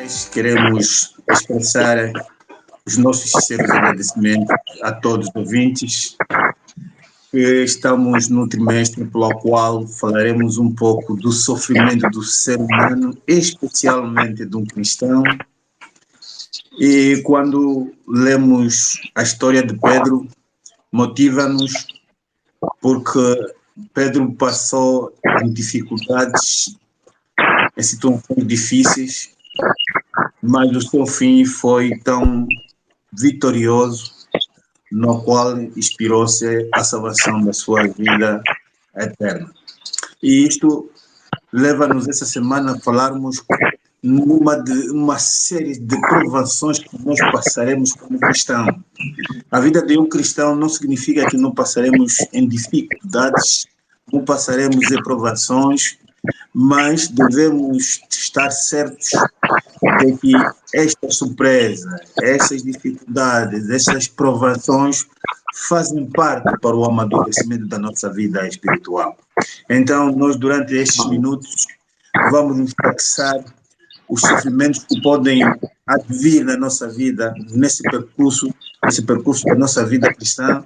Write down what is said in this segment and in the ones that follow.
mais queremos expressar os nossos sinceros agradecimentos a todos os ouvintes. Estamos no trimestre pelo qual falaremos um pouco do sofrimento do ser humano, especialmente de um cristão. E quando lemos a história de Pedro, motiva-nos porque Pedro passou em dificuldades, em situações difíceis, mas o seu fim foi tão vitorioso, no qual inspirou-se a salvação da sua vida eterna. E isto leva-nos essa semana a falarmos uma série de provações que nós passaremos como cristão. A vida de um cristão não significa que não passaremos em dificuldades, não passaremos em provações, mas devemos estar certos de que esta surpresa, essas dificuldades, essas provações fazem parte para o amadurecimento da nossa vida espiritual. Então, nós durante estes minutos vamos nos fixar os sofrimentos que podem advir na nossa vida, nesse percurso da nossa vida cristã,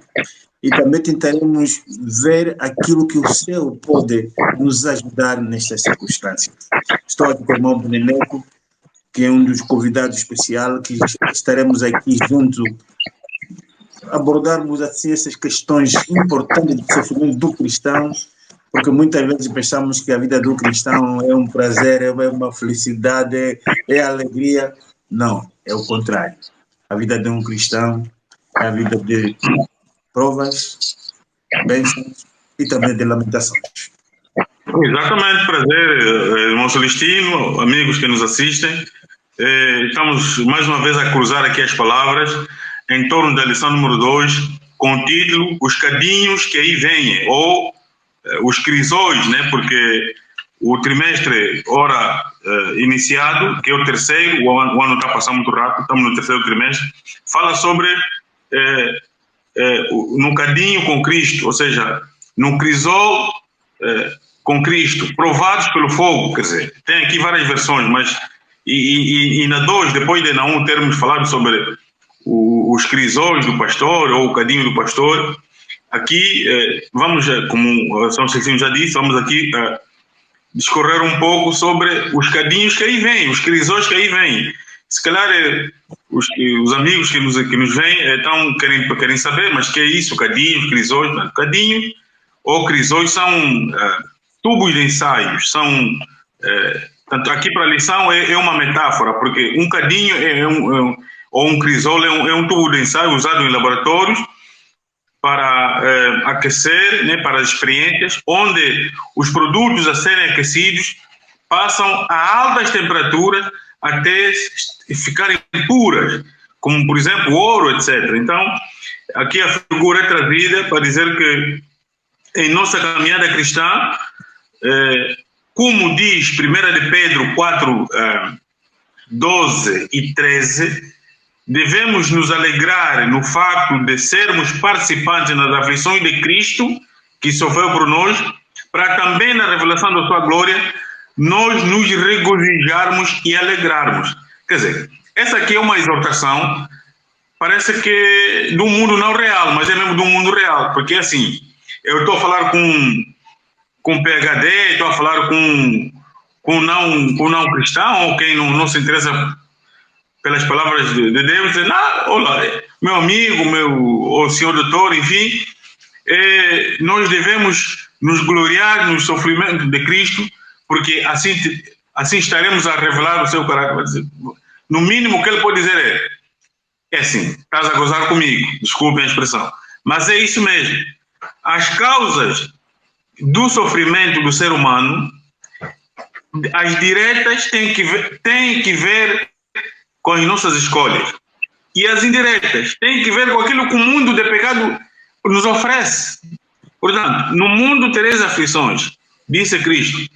e também tentaremos ver aquilo que o céu pode nos ajudar nestas circunstâncias. Estou aqui com o irmão Beneneco, que é um dos convidados especiais, que estaremos aqui juntos abordarmos assim essas questões importantes do sofrimento do cristão, porque muitas vezes pensamos que a vida do cristão é um prazer, é uma felicidade, é alegria. Não, é o contrário. A vida de um cristão é a vida de provas, bênçãos e também de lamentações. Exatamente, prazer, irmão Celestino, amigos que nos assistem. Estamos mais uma vez a cruzar aqui as palavras em torno da lição número 2, com o título Os Cadinhos que aí vêm, ou os crisóis, né? Porque o trimestre, ora iniciado, que é o terceiro, o ano está passando muito rápido, estamos no terceiro trimestre, fala sobre no cadinho com Cristo, ou seja, no crisol com Cristo, provados pelo fogo, quer dizer, tem aqui várias versões, mas e na 2, depois de na 1 termos falado sobre os crisóis do pastor, ou o cadinho do pastor, aqui vamos, como São Celestino já disse, vamos aqui discorrer um pouco sobre os cadinhos que aí vêm, os crisóis que aí vêm. Se calhar os amigos que nos veem querem saber, mas que é isso, cadinho, crisóis? Não, cadinho ou crisóis são tubos de ensaios, são... Tanto aqui para a lição é uma metáfora, porque um cadinho ou um crisol é um tubo de ensaio usado em laboratórios para aquecer, né, para as experiências, onde os produtos a serem aquecidos passam a altas temperaturas até ficarem puras, como, por exemplo, ouro, etc. Então, aqui a figura é trazida para dizer que em nossa caminhada cristã, como diz 1 de Pedro 4, 12 e 13, devemos nos alegrar no facto de sermos participantes nas aflições de Cristo, que sofreu por nós, para também na revelação da sua glória, nós nos regozijarmos e alegrarmos. Quer dizer, essa aqui é uma exortação, parece que do mundo não real, mas é mesmo do mundo real, porque assim, eu estou a falar com PhD, estou a falar com não cristão, ou quem não se interessa pelas palavras de Deus, dizer, olá, meu amigo, ou senhor doutor, enfim, nós devemos nos gloriar no sofrimento de Cristo, porque assim estaremos a revelar o seu caráter. No mínimo, o que ele pode dizer é assim, estás a gozar comigo, desculpem a expressão, mas é isso mesmo. As causas do sofrimento do ser humano, as diretas têm que ver com as nossas escolhas, e as indiretas têm que ver com aquilo que o mundo de pecado nos oferece. Portanto, no mundo tereis aflições, disse Cristo,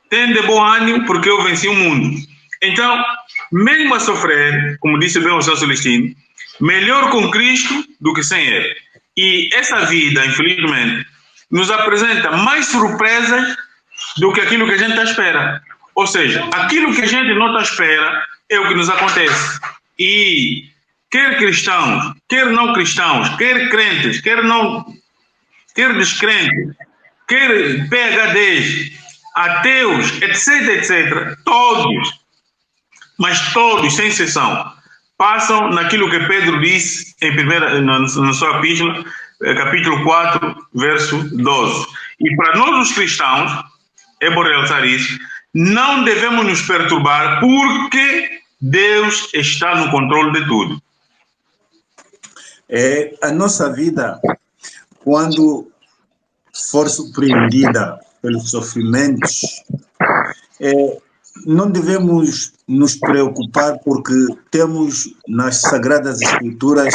tende bom ânimo porque eu venci o mundo. Então, mesmo a sofrer, como disse bem o São Celestino, melhor com Cristo do que sem ele. E essa vida, infelizmente, nos apresenta mais surpresas do que aquilo que a gente está à espera. Ou seja, aquilo que a gente não está à espera é o que nos acontece. E quer cristãos, quer não cristãos, quer crentes, quer descrentes, quer PhDs, ateus, etc, etc, todos, mas todos, sem exceção, passam naquilo que Pedro disse na sua epístola, capítulo 4, verso 12. E para nós os cristãos, é bom realçar isso, não devemos nos perturbar porque Deus está no controle de tudo. A nossa vida, quando for surpreendida pelos sofrimentos, não devemos nos preocupar porque temos nas Sagradas Escrituras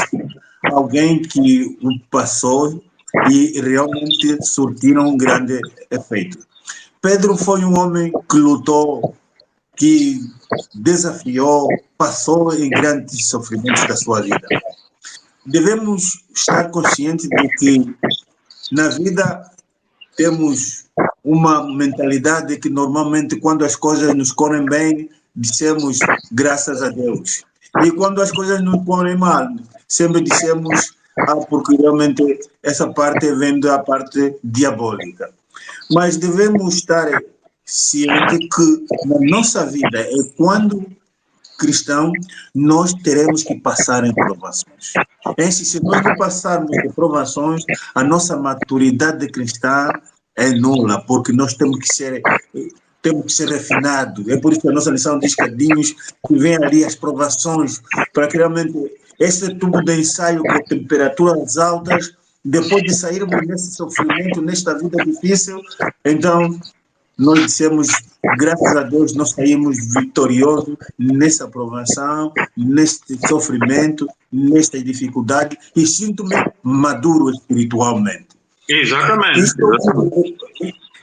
alguém que o passou e realmente surtiram um grande efeito. Pedro foi um homem que lutou, que desafiou, passou em grandes sofrimentos da sua vida. Devemos estar conscientes de que na vida temos uma mentalidade que normalmente quando as coisas nos correm bem, dizemos graças a Deus. E quando as coisas nos correm mal, sempre dizemos porque realmente essa parte vem da parte diabólica. Mas devemos estar cientes que na nossa vida, quando cristão, nós teremos que passar em provações. Se nós não passarmos em provações, a nossa maturidade cristã é nula, porque nós temos que ser refinados. É por isso que a nossa lição diz cadinhos que vem ali as provações, para que realmente esse tubo de ensaio com temperaturas altas, depois de sairmos nesse sofrimento, nesta vida difícil, então nós dissemos, graças a Deus, nós saímos vitoriosos nessa provação, neste sofrimento, nesta dificuldade, e sinto-me maduro espiritualmente. Exatamente.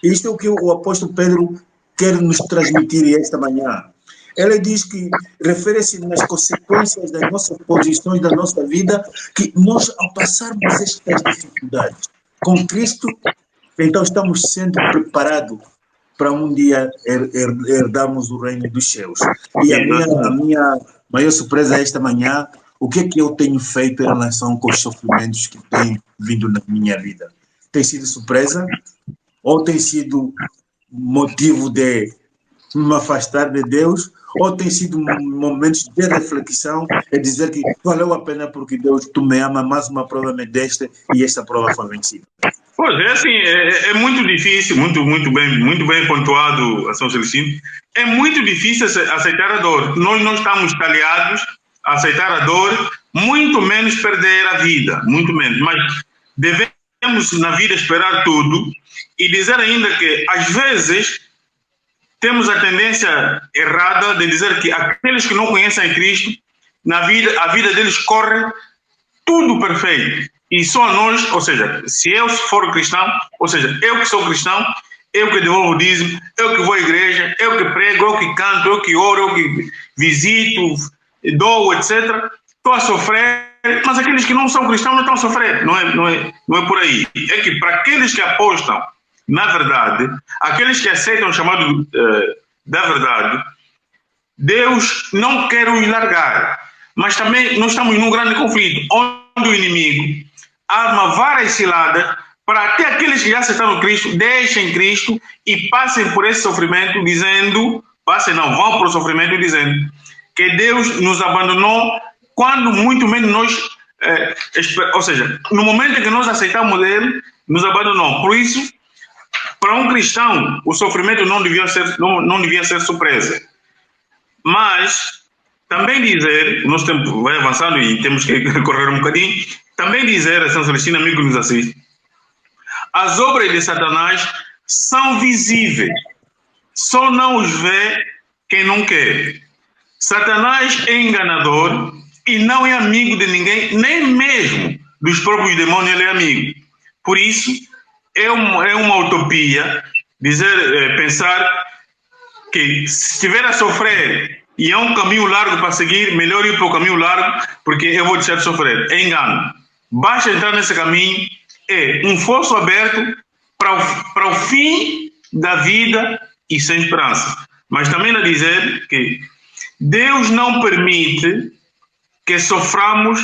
Isto é o que o apóstolo Pedro quer nos transmitir esta manhã. Ele diz que refere-se nas consequências das nossas posições da nossa vida, que nós, ao passarmos estas dificuldades com Cristo, então estamos sendo preparados para um dia herdarmos o reino dos céus. E a minha maior surpresa esta manhã, o que é que eu tenho feito em relação com os sofrimentos que têm vindo na minha vida? Tem sido surpresa ou tem sido motivo de me afastar de Deus, ou tem sido momentos de reflexão e dizer que valeu a pena porque Deus, tu me ama, mais uma prova me deste e esta prova foi vencida? Pois é, assim, é muito difícil, muito bem pontuado, São Celestino. É muito difícil aceitar a dor. Nós não estamos talhados a aceitar a dor, muito menos perder a vida, muito menos. Mas devemos na vida esperar tudo e dizer ainda que às vezes temos a tendência errada de dizer que aqueles que não conhecem Cristo, a vida deles corre tudo perfeito. E só nós, ou seja, se eu for cristão, ou seja, eu que sou cristão, eu que devolvo o dízimo, eu que vou à igreja, eu que prego, eu que canto, eu que oro, eu que visito, dou, etc. Estou a sofrer, mas aqueles que não são cristãos não estão a sofrer. Não é por aí. É que para aqueles que apostam na verdade, aqueles que aceitam o chamado da verdade, Deus não quer os largar. Mas também nós estamos num grande conflito, onde o inimigo arma várias ciladas para até aqueles que já aceitaram Cristo, deixem Cristo e passem por esse sofrimento vão para o sofrimento dizendo que Deus nos abandonou quando muito menos nós, ou seja, no momento em que nós aceitamos Ele, nos abandonou. Por isso, para um cristão, o sofrimento não devia ser surpresa. Mas também dizer, o nosso tempo vai avançando e temos que correr um bocadinho, também dizer, a São Celestino, amigo que nos assiste, as obras de Satanás são visíveis, só não os vê quem não quer. Satanás é enganador e não é amigo de ninguém, nem mesmo dos próprios demônios ele é amigo. Por isso, é uma utopia pensar que se estiver a sofrer e é um caminho largo para seguir, melhor ir para o caminho largo porque eu vou deixar de sofrer. É engano. Basta entrar nesse caminho, é um fosso aberto para o fim da vida e sem esperança. Mas também a dizer que Deus não permite que soframos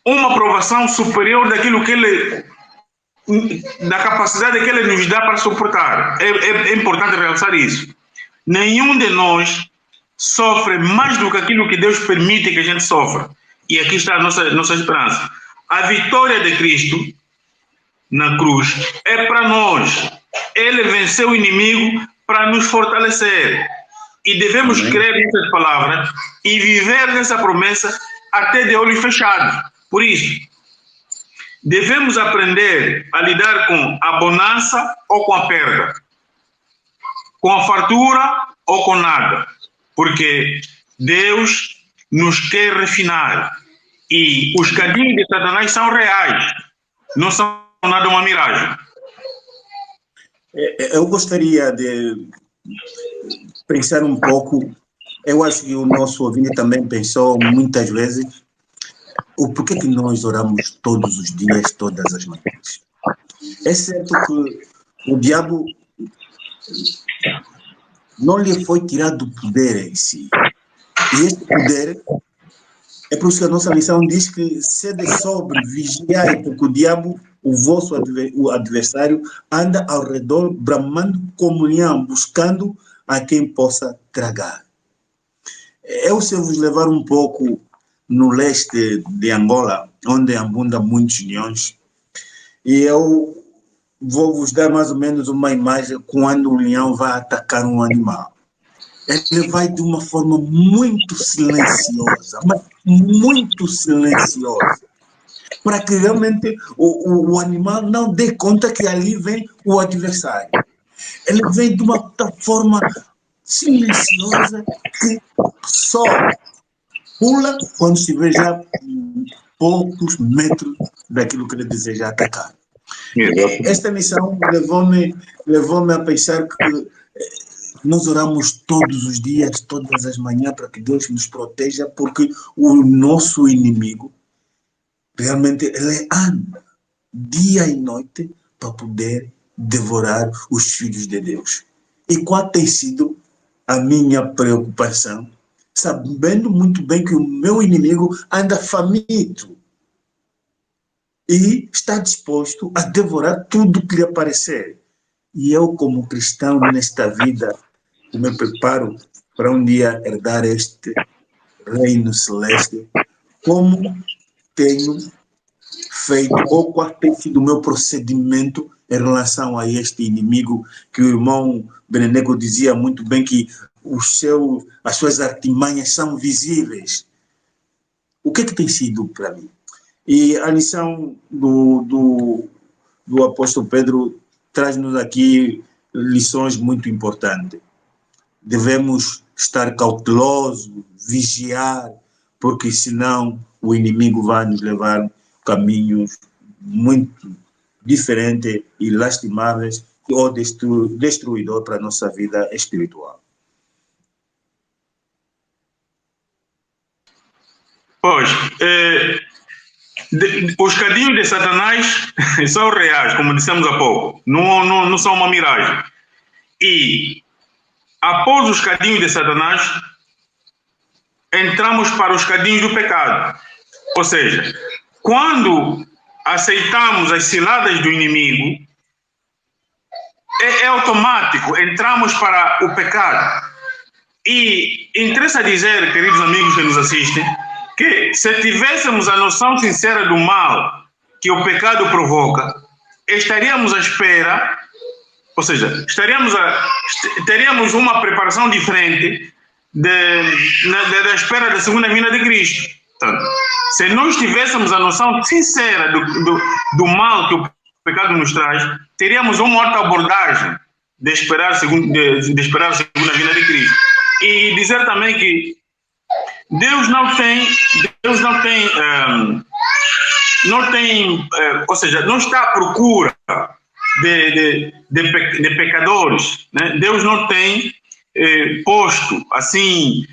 uma provação superior daquilo que Ele, da capacidade que Ele nos dá para suportar. É importante realçar isso. Nenhum de nós sofre mais do que aquilo que Deus permite que a gente sofra. E aqui está a nossa esperança. A vitória de Cristo na cruz é para nós. Ele venceu o inimigo para nos fortalecer. E devemos crer nessas palavras e viver nessa promessa até de olhos fechados. Por isso, devemos aprender a lidar com a bonança ou com a perda, com a fartura ou com nada, porque Deus nos quer refinar e os cadinhos de Satanás são reais, não são nada uma miragem. Eu gostaria de pensar um pouco, eu acho que o nosso ouvinte também pensou muitas vezes, o porquê que nós oramos todos os dias, todas as manhãs. É certo que o diabo não lhe foi tirado o poder em si. E este poder, é por isso que a nossa missão diz que sede sobre, vigiai, porque o diabo, o vosso adversário, anda ao redor, bramando comunhão, buscando a quem possa tragar. Eu, se vos levar um pouco no leste de Angola, onde abundam muitos leões, e eu vou vos dar mais ou menos uma imagem quando o leão vai atacar um animal. Ele vai de uma forma muito silenciosa, mas muito silenciosa, para que realmente o animal não dê conta que ali vem o adversário. Ele vem de uma forma silenciosa que só pula quando se vê já poucos metros daquilo que ele deseja atacar. Esta missão levou-me a pensar que nós oramos todos os dias, todas as manhãs, para que Deus nos proteja, porque o nosso inimigo realmente ele anda dia e noite para poder devorar os filhos de Deus. E qual tem sido a minha preocupação? Sabendo muito bem que o meu inimigo anda faminto e está disposto a devorar tudo que lhe aparecer. E eu, como cristão nesta vida, me preparo para um dia herdar este reino celeste, como tenho feito, ou qual tem sido o meu procedimento em relação a este inimigo, que o irmão Benenego dizia muito bem que as suas artimanhas são visíveis. O que tem sido para mim? E a lição do apóstolo Pedro traz-nos aqui lições muito importantes. Devemos estar cautelosos, vigiar, porque senão o inimigo vai nos levar caminhos muito diferentes e lastimáveis ou destruidor para a nossa vida espiritual. Pois, os cadinhos de Satanás são reais, como dissemos há pouco, não são uma miragem. E após os cadinhos de Satanás, entramos para os cadinhos do pecado. Ou seja, quando aceitamos as ciladas do inimigo, é automático, entramos para o pecado. E interessa dizer, queridos amigos que nos assistem, que se tivéssemos a noção sincera do mal que o pecado provoca, estaríamos à espera, ou seja, teríamos uma preparação diferente da espera da segunda vinda de Cristo. Portanto, se nós tivéssemos a noção sincera do mal que o pecado nos traz, teríamos uma outra abordagem de esperar a segunda vinda de Cristo. E dizer também que Deus não tem, ou seja, não está à procura de pecadores, né? Deus não tem posto assim,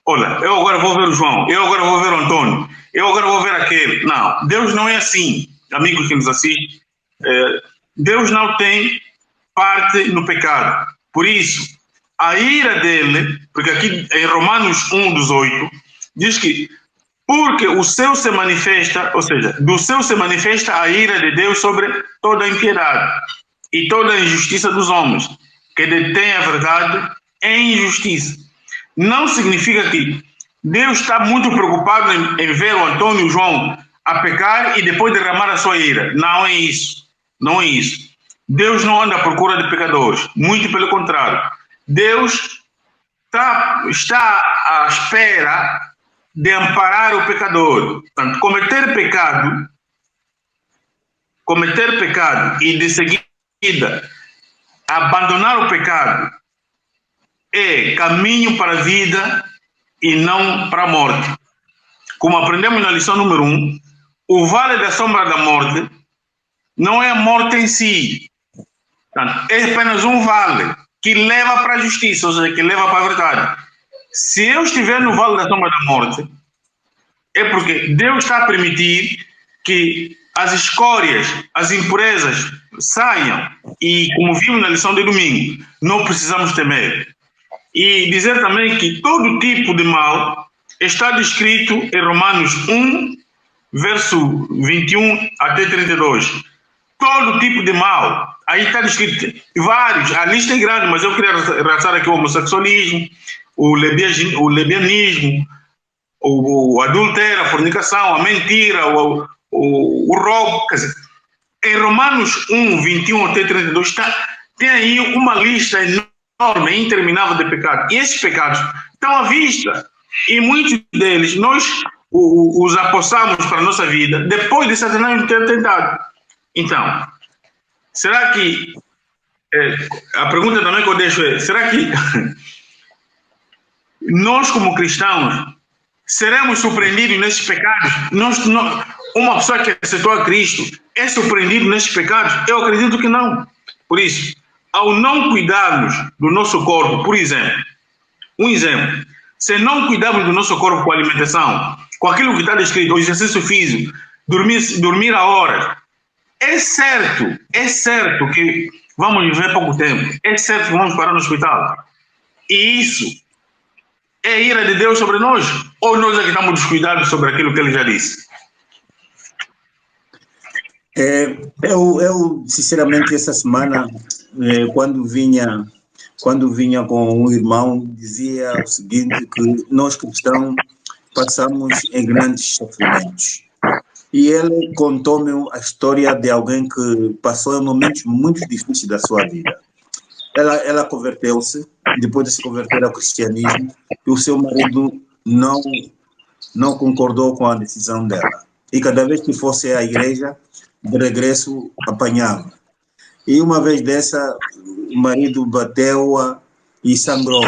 olha, eu agora vou ver o João, eu agora vou ver o Antônio, eu agora vou ver aquele. Não, Deus não é assim, amigos que nos assistem. Deus não tem parte no pecado. Por isso, a ira dele, porque aqui em Romanos 1:18, diz que porque o céu se manifesta, ou seja, do céu se manifesta a ira de Deus sobre toda a impiedade e toda a injustiça dos homens, que detêm a verdade em injustiça. Não significa que Deus está muito preocupado em ver o Antônio e o João a pecar e depois derramar a sua ira. Não é isso. Não é isso. Deus não anda à procura de pecadores. Muito pelo contrário. Deus está à espera de amparar o pecador. Portanto, cometer pecado e de seguida abandonar o pecado é caminho para a vida e não para a morte. Como aprendemos na lição número 1, o vale da sombra da morte não é a morte em si. Portanto, é apenas um vale que leva para a justiça, ou seja, que leva para a verdade. Se eu estiver no vale da sombra da morte, é porque Deus está a permitir que as escórias, as impurezas saiam. E, como vimos na lição de domingo, não precisamos temer. E dizer também que todo tipo de mal está descrito em Romanos 1, verso 21 até 32. Todo tipo de mal. Aí está descrito vários, a lista é grande, mas eu queria realçar aqui o homossexualismo, o lesbianismo, o adultério, a fornicação, a mentira, o roubo. Quer dizer, em Romanos 1, 21 até 32, tem aí uma lista enorme, interminável de pecados. E esses pecados estão à vista. E muitos deles nós os apossamos para a nossa vida depois de Satanás ter tentado. Então, será que... a pergunta também que eu deixo é, será que nós como cristãos seremos surpreendidos nesses pecados? Uma pessoa que aceitou a Cristo é surpreendido nesses pecados? Eu acredito que não. Por isso, ao não cuidarmos do nosso corpo, por exemplo, se não cuidarmos do nosso corpo com a alimentação, com aquilo que está descrito, o exercício físico, dormir a horas, é certo que vamos viver pouco tempo, é certo que vamos parar no hospital. E isso é a ira de Deus sobre nós? Ou nós é que estamos descuidados sobre aquilo que ele já disse? Eu sinceramente, essa semana, quando vinha com um irmão, dizia o seguinte, que nós cristãos passamos em grandes sofrimentos. E ele contou-me a história de alguém que passou em momentos muito difíceis da sua vida. Ela converteu-se, depois de se converter ao cristianismo, e o seu marido não concordou com a decisão dela. E cada vez que fosse à igreja, de regresso, apanhava. E uma vez dessa, o marido bateu-a e sangrou.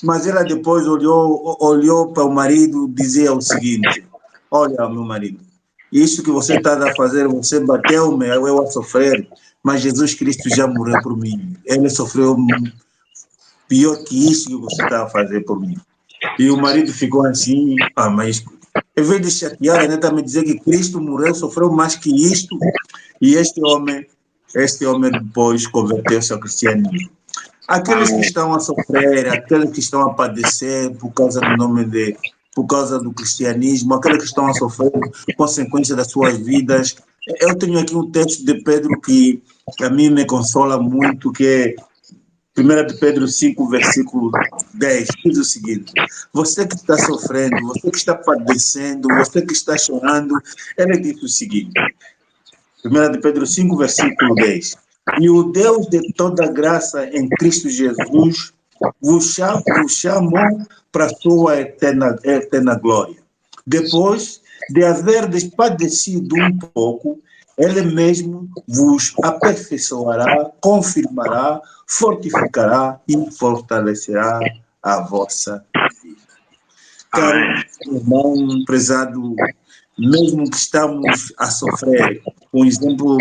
Mas ela depois olhou para o marido e dizia o seguinte: olha, meu marido, isso que você está a fazer, você bateu-me, eu a sofrer, mas Jesus Cristo já morreu por mim. Ele sofreu pior que isso que você está a fazer por mim. E o marido ficou assim, mas em vez de chatear, ele está me dizer que Cristo morreu, sofreu mais que isto. E este homem depois converteu-se ao cristianismo. Aqueles que estão a sofrer, aqueles que estão a padecer por causa do cristianismo, aqueles que estão a sofrer consequências das suas vidas. Eu tenho aqui um texto de Pedro que a mim me consola muito, que é 1 de Pedro 5, versículo 10, diz o seguinte: você que está sofrendo, você que está padecendo, você que está chorando, ele diz o seguinte, 1 de Pedro 5, versículo 10, e o Deus de toda graça em Cristo Jesus vos chamou para a sua eterna glória. Depois de haver padecido um pouco, ele mesmo vos aperfeiçoará, confirmará, fortificará e fortalecerá a vossa vida. Então, irmão prezado, mesmo que estamos a sofrer,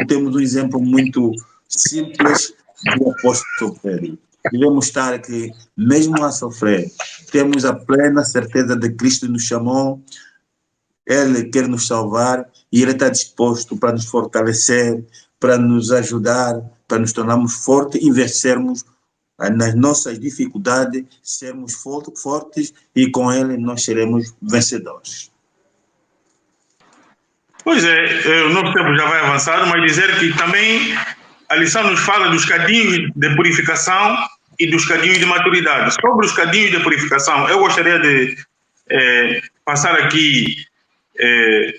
temos um exemplo muito simples do apóstolo Pedro. Devemos estar aqui, mesmo a sofrer, temos a plena certeza de que Cristo nos chamou, Ele quer nos salvar e Ele está disposto para nos fortalecer, para nos ajudar, para nos tornarmos fortes e vencermos nas nossas dificuldades, sermos fortes e com ele nós seremos vencedores. Pois é, o nosso tempo já vai avançar, mas dizer que também a lição nos fala dos cadinhos de purificação e dos cadinhos de maturidade. Sobre os cadinhos de purificação, eu gostaria de passar aqui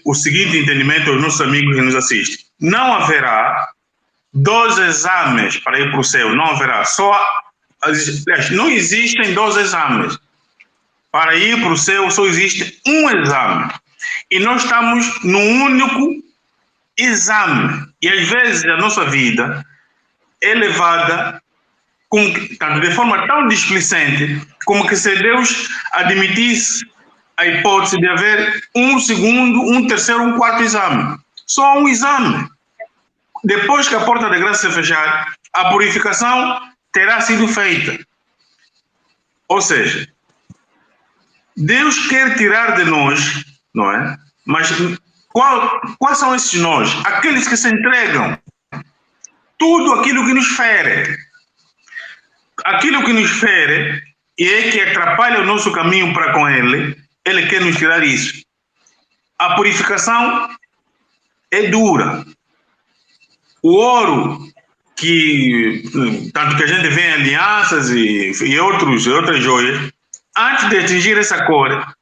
o seguinte entendimento aos nossos amigos que nos assistem. Não haverá 2 exames para ir para o céu, não haverá. Não existem 2 exames. Para ir para o céu só existe um exame. E nós estamos num único exame. E às vezes a nossa vida é levada de forma tão displicente como que se Deus admitisse a hipótese de haver um segundo, um terceiro, um quarto exame. Só um exame. Depois que a porta da graça se fechar, a purificação terá sido feita. Ou seja, Deus quer tirar de nós, não é? Mas quais são esses nós? Aqueles que se entregam. Tudo aquilo que nos fere. Aquilo que nos fere e que atrapalha o nosso caminho para com Ele, Ele quer nos tirar isso. A purificação é dura. O ouro, tanto que a gente vê em alianças e outras joias, antes de atingir essa cor,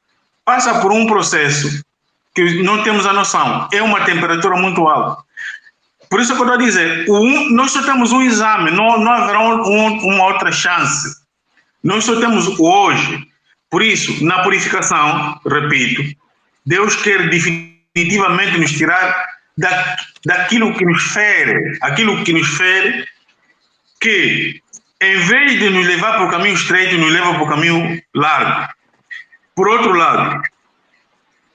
passa por um processo que não temos a noção. É uma temperatura muito alta. Por isso que eu estou a dizer, nós só temos um exame, não haverá uma outra chance. Nós só temos hoje. Por isso, na purificação, repito, Deus quer definitivamente nos tirar daquilo que nos fere, que em vez de nos levar para o caminho estreito, nos leva para o caminho largo. Por outro lado,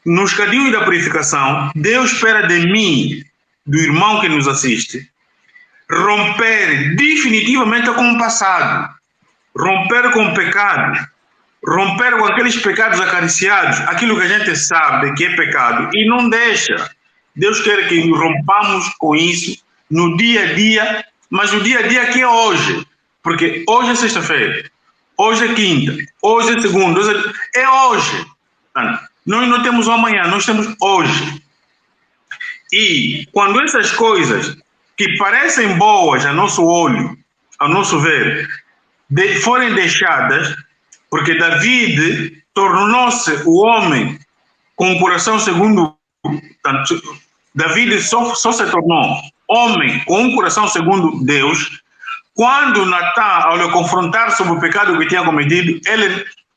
nos cadinhos da purificação, Deus espera de mim, do irmão que nos assiste, romper definitivamente com o passado, romper com o pecado, romper com aqueles pecados acariciados, aquilo que a gente sabe que é pecado, e não deixa. Deus quer que rompamos com isso no dia a dia, mas no dia a dia que é hoje, porque hoje é sexta-feira, hoje é quinta, hoje é segunda, é hoje. Nós não temos o amanhã, nós temos hoje. E quando essas coisas que parecem boas a nosso olho, a nosso ver, forem deixadas, porque David tornou-se o homem com o coração segundo... David só se tornou homem com um coração segundo Deus quando Natan, ao lhe confrontar sobre o pecado que tinha cometido,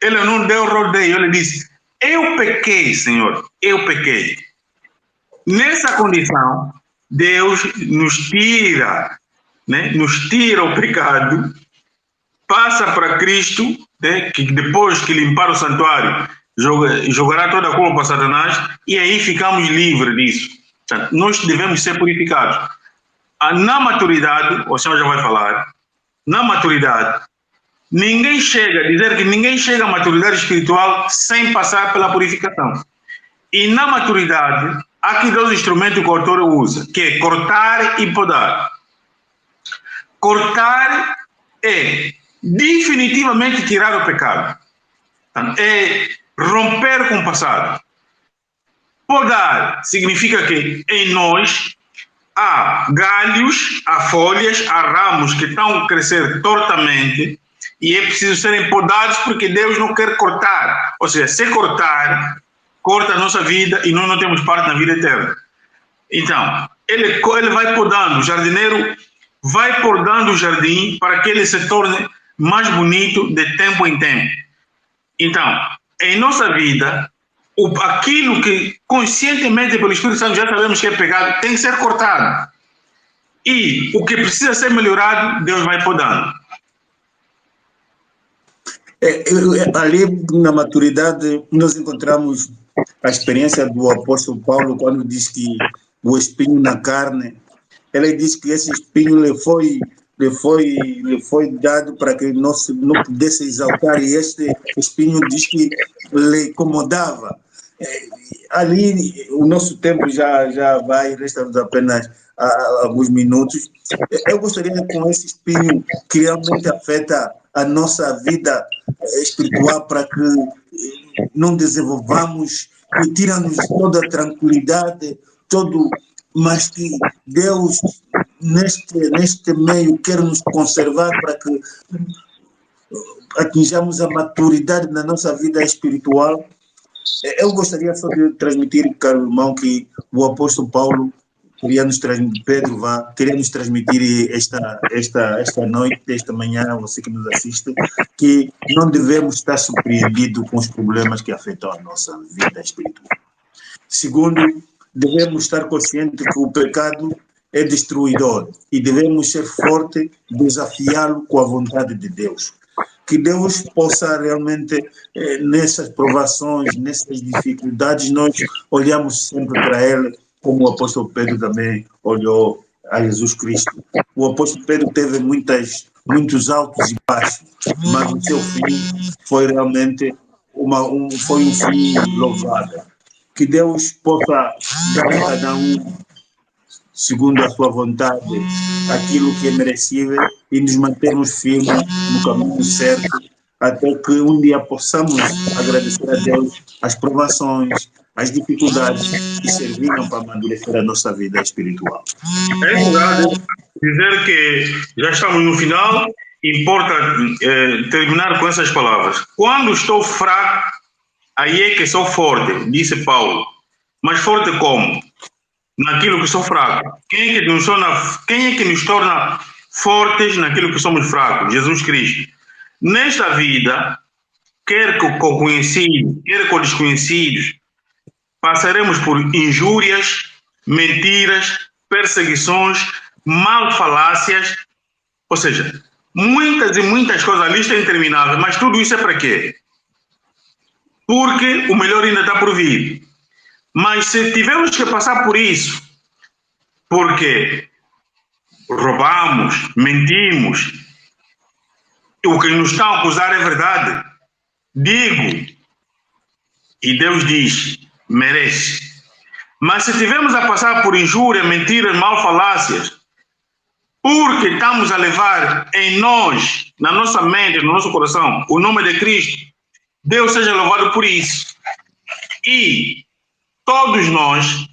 ele não deu rodeio, ele disse: eu pequei, Senhor, eu pequei. Nessa condição, Deus nos tira, né? Nos tira o pecado, passa para Cristo, né? Que depois que limpar o santuário, jogará toda a culpa para Satanás, e aí ficamos livres disso. Portanto, nós devemos ser purificados. Na maturidade, o senhor já vai falar, na maturidade, ninguém chega a dizer que ninguém chega à maturidade espiritual sem passar pela purificação. E na maturidade, há aqui 2 instrumentos que o autor usa, que é cortar e podar. Cortar é definitivamente tirar o pecado. É romper com o passado. Podar significa que em nós há galhos, há folhas, há ramos que estão a crescer tortamente e é preciso serem podados porque Deus não quer cortar. Ou seja, se cortar, corta a nossa vida e nós não temos parte na vida eterna. Então, ele vai podando, o jardineiro vai podando o jardim para que ele se torne mais bonito de tempo em tempo. Então, em nossa vida, aquilo que conscientemente pelo Espírito Santo já sabemos que é pecado tem que ser cortado. E o que precisa ser melhorado, Deus vai podando. Ali na maturidade nós encontramos a experiência do apóstolo Paulo quando diz que o espinho na carne, ele diz que esse espinho lhe foi dado para que não pudesse exaltar, e este espinho diz que lhe incomodava. Ali o nosso tempo já vai, resta-nos apenas há alguns minutos. Eu gostaria, com esse espinho que realmente afeta a nossa vida espiritual, para que não desenvolvamos, que tira-nos toda a tranquilidade, mas que Deus, neste meio, quer nos conservar para que atinjamos a maturidade na nossa vida espiritual. Eu gostaria só de transmitir, caro irmão, que o apóstolo Paulo queria nos transmitir esta noite, esta manhã, você que nos assiste, que não devemos estar surpreendidos com os problemas que afetam a nossa vida espiritual. Segundo, devemos estar conscientes que o pecado é destruidor e devemos ser fortes, desafiá-lo com a vontade de Deus. Que Deus possa realmente, nessas provações, nessas dificuldades, nós olhamos sempre para Ele, como o apóstolo Pedro também olhou a Jesus Cristo. O apóstolo Pedro teve muitos altos e baixos, mas o seu fim foi realmente um fim louvado. Que Deus possa dar a cada um, segundo a sua vontade, aquilo que é merecível e nos mantermos firmes no caminho certo, até que um dia possamos agradecer a Deus as provações, as dificuldades que serviram para amadurecer a nossa vida espiritual. É verdade. Dizer que já estamos no final, importa terminar com essas palavras. Quando estou fraco, aí é que sou forte, disse Paulo. Mas forte como? Naquilo que sou fraco. Quem é que nos torna fortes naquilo que somos fracos? Jesus Cristo. Nesta vida, quer com conhecidos, quer com desconhecidos, passaremos por injúrias, mentiras, perseguições, malfalácias, ou seja, muitas e muitas coisas. A lista é interminável, mas tudo isso é para quê? Porque o melhor ainda está por vir. Mas se tivermos que passar por isso, porque roubamos, mentimos, o que nos estão a acusar é verdade, digo, e Deus diz, merece. Mas se tivermos a passar por injúria, mentiras, malfalácias, porque estamos a levar em nós, na nossa mente, no nosso coração, o nome de Cristo, Deus seja louvado por isso. E todos nós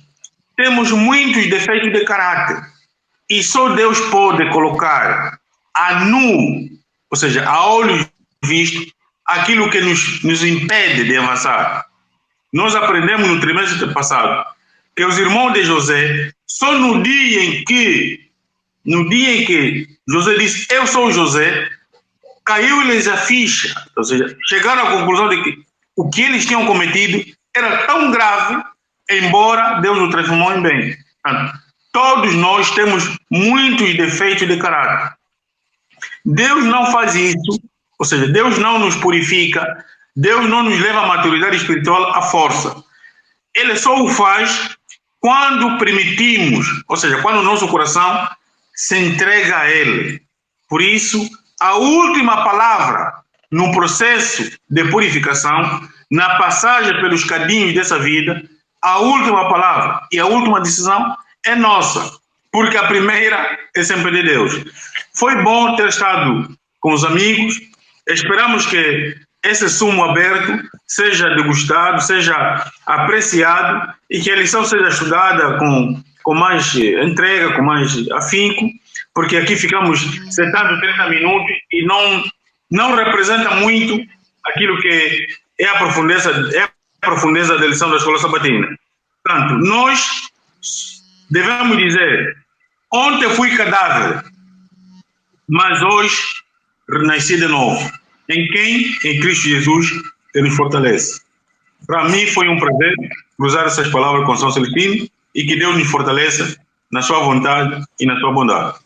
temos muitos defeitos de caráter e só Deus pode colocar a nu, ou seja, a olhos vistos, aquilo que nos impede de avançar. Nós aprendemos no trimestre passado que os irmãos de José, só no dia em que José disse, eu sou José, caiu-lhes a ficha, ou seja, chegaram à conclusão de que o que eles tinham cometido era tão grave, embora Deus o transformou em bem. Todos nós temos muitos defeitos de caráter. Deus não faz isso, ou seja, Deus não nos purifica, Deus não nos leva à maturidade espiritual à força. Ele só o faz quando permitimos, ou seja, quando o nosso coração se entrega a Ele. Por isso, a última palavra no processo de purificação, na passagem pelos cadinhos dessa vida, a última palavra e a última decisão é nossa, porque a primeira é sempre de Deus. Foi bom ter estado com os amigos, esperamos que esse sumo aberto seja degustado, seja apreciado e que a lição seja estudada com mais entrega, com mais afinco, porque aqui ficamos sentados 30 minutos e não representa muito aquilo que é a profundeza da lição da Escola Sabatina. Portanto, nós devemos dizer, ontem fui cadáver, mas hoje renasci de novo. Em quem? Em Cristo Jesus, que nos fortalece. Para mim foi um prazer cruzar essas palavras com São Celestino e que Deus nos fortaleça na sua vontade e na sua bondade.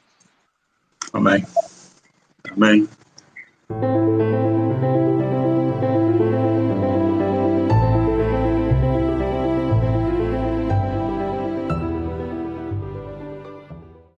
Amém. Amém.